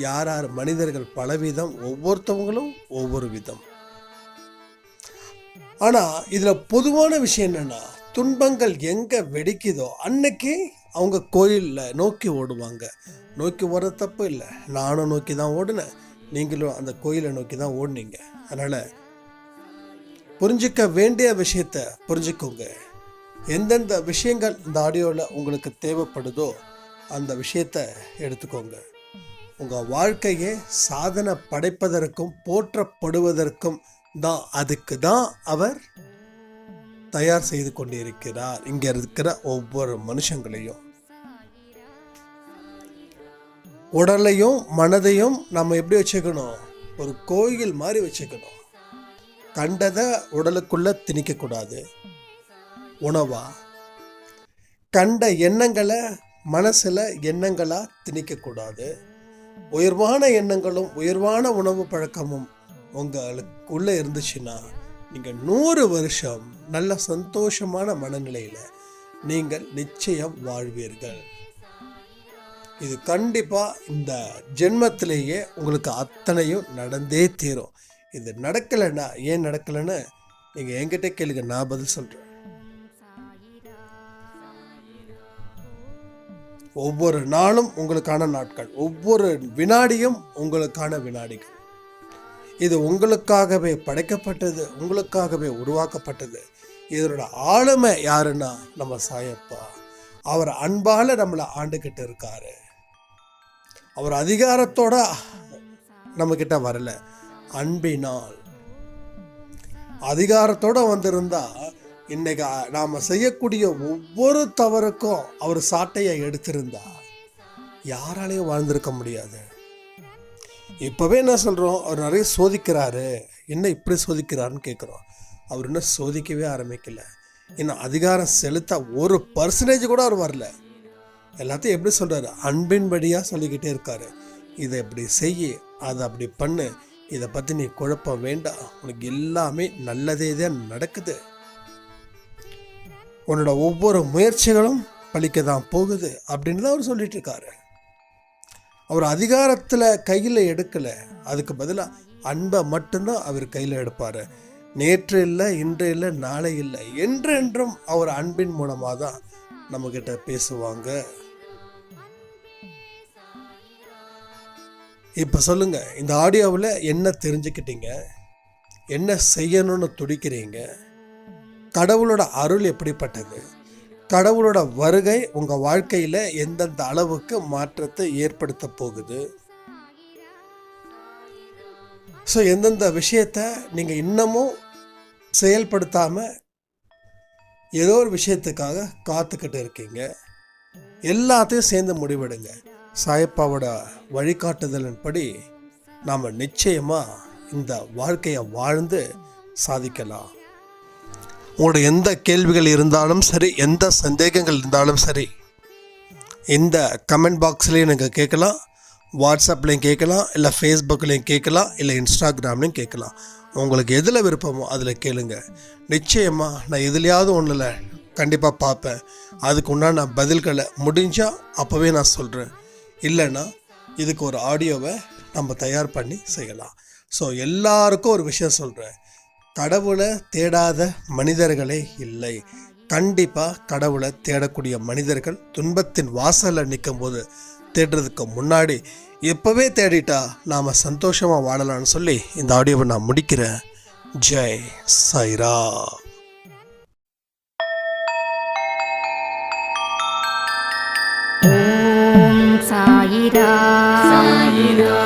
யார் யார் மனிதர்கள் பலவிதம், ஒவ்வொருத்தவங்களும் ஒவ்வொரு விதம். ஆனால் இதில் பொதுவான விஷயம் என்னென்னா, துன்பங்கள் எங்கே வெடிக்குதோ அன்னைக்கு அவங்க கோயிலில் நோக்கி ஓடுவாங்க. நோக்கி ஓடுற தப்பு இல்லை, நானும் நோக்கி தான் ஓடினேன், நீங்களும் அந்த கோயிலை நோக்கி தான் ஓடினீங்க. அதனால் புரிஞ்சிக்க வேண்டிய விஷயத்தை புரிஞ்சுக்கோங்க. எந்தெந்த விஷயங்கள் இந்த ஆடியோவில் உங்களுக்கு தேவைப்படுதோ அந்த விஷயத்தை எடுத்துக்கோங்க. உங்கள் வாழ்க்கையை சாதனை படைப்பதற்கும் போற்றப்படுவதற்கும் தான், அதுக்கு தான் அவர் தயார் செய்து கொண்டிருக்கிறார் இங்கே இருக்கிற ஒவ்வொரு மனுஷங்களையும். உடலையும் மனதையும் நம்ம எப்படி வச்சுக்கணும்? ஒரு கோயில் மாதிரி வச்சுக்கணும். கண்டதை உடலுக்குள்ள திணிக்கக்கூடாது உணவா. கண்ட எண்ணங்களை மனசில் எண்ணங்களாக திணிக்கக்கூடாது. உயர்வான எண்ணங்களும் உயர்வான உணவு பழக்கமும் உங்களுக்குள்ளே இருந்துச்சுன்னா நீங்கள் 100 வருஷம் நல்ல சந்தோஷமான மனநிலையில் நீங்கள் நிச்சயம் வாழ்வீர்கள். இது கண்டிப்பாக இந்த ஜென்மத்திலேயே உங்களுக்கு அத்தனையும் நடந்தே தீரும். இது நடக்கலைன்னா, ஏன் நடக்கலைன்னு நீங்கள் என்கிட்ட கேளுங்க, நான் பதில் சொல்கிறேன். ஒவ்வொரு நாளும் உங்களுக்கான நாட்கள், ஒவ்வொரு வினாடியும் உங்களுக்கான வினாடிகள். இது உங்களுக்காகவே படைக்கப்பட்டது, உங்களுக்காகவே உருவாக்கப்பட்டது. இதனோட ஆளுமை யாருன்னா நம்ம சாயப்பா. அவர் அன்பால் நம்மளை ஆண்டுகிட்டு இருக்காரு. அவர் அதிகாரத்தோட நம்மக்கிட்ட வரல, அன்பினால். அதிகாரத்தோட வந்திருந்தா இன்னைக்கு நாம் செய்யக்கூடிய ஒவ்வொரு தவறுக்கும் அவர் சாட்டையை எடுத்திருந்தா யாராலையும் வாழ்ந்திருக்க முடியாது. இப்போவே என்ன சொல்கிறோம், அவர் நிறைய சோதிக்கிறாரு, என்ன இப்படி சோதிக்கிறாருன்னு கேட்குறோம். அவர் இன்னும் சோதிக்கவே ஆரம்பிக்கல. இன்னும் அதிகாரம் செலுத்த 1% கூட அவர் வரல. எல்லாத்தையும் எப்படி சொல்கிறாரு, அன்பின்படியாக சொல்லிக்கிட்டே இருக்காரு. இதை இப்படி செய்ய, அதை அப்படி பண்ணு, இதை பற்றி நீ குழப்பம் வேண்டாம், உனக்கு எல்லாமே நல்லதே தான் நடக்குது, உன்னோட ஒவ்வொரு முயற்சிகளும் பழிக்க தான் போகுது அப்படின்னு தான் அவர் சொல்லிட்டு இருக்காரு. அவர் அதிகாரத்தில் கையில் எடுக்கலை, அதுக்கு பதிலாக அன்பை மட்டும்தான் அவர் கையில் எடுப்பார். நேற்று இல்லை, இன்று இல்லை, நாளை இல்லை, என்றென்றும் அவர் அன்பின் மூலமாக தான் நம்மக்கிட்ட பேசுவாங்க. இப்போ சொல்லுங்க, இந்த ஆடியோவில் என்ன தெரிஞ்சுக்கிட்டீங்க? என்ன செய்யணும்னு துடிக்கிறீங்க? கடவுளோட அருள் எப்படிப்பட்டது? கடவுளோட வருகை உங்கள் வாழ்க்கையில் எந்தெந்த அளவுக்கு மாற்றத்தை ஏற்படுத்த போகுது? ஸோ எந்தெந்த விஷயத்தை நீங்கள் இன்னமும் செயல்படுத்தாமல் ஏதோ ஒரு விஷயத்துக்காக காத்துக்கிட்டு இருக்கீங்க? எல்லாத்தையும் சேர்ந்து முடிவெடுங்க. சாயப்பாவோட வழிகாட்டுதலின்படி நாம் நிச்சயமாக இந்த வாழ்க்கையை வாழ்ந்து சாதிக்கலாம். உங்களோட எந்த கேள்விகள் இருந்தாலும் சரி, எந்த சந்தேகங்கள் இருந்தாலும் சரி, இந்த கமெண்ட் பாக்ஸ்லேயும் நீங்கள் கேட்கலாம், வாட்ஸ்அப்லேயும் கேட்கலாம், இல்லை ஃபேஸ்புக்லேயும் கேட்கலாம், இல்லை இன்ஸ்டாகிராம்லேயும் கேட்கலாம். உங்களுக்கு எதில் விருப்பமோ அதில் கேளுங்க. நிச்சயமாக நான் எதுலையாவது ஒன்றில் கண்டிப்பாக பார்ப்பேன். அதுக்கு உண்டான பதில்களை முடிஞ்சால் அப்போவே நான் சொல்கிறேன். இல்லைன்னா இதுக்கு ஒரு ஆடியோவை நம்ம தயார் பண்ணி செய்யலாம். ஸோ எல்லாருக்கும் ஒரு விஷயம் சொல்கிறேன், கடவுளை தேடாத மனிதர்களே இல்லை. கண்டிப்பாக கடவுளை தேடக்கூடிய மனிதர்கள் துன்பத்தின் வாசலில் நிற்கும் போது தேடுறதுக்கு முன்னாடி எப்போவே தேடிட்டா நாம் சந்தோஷமாக வாழலாம்னு சொல்லி இந்த ஆடியோவை நான் முடிக்கிறேன். ஜெய் சாய்ராம். ஓம் சாயிரா சாயிரா.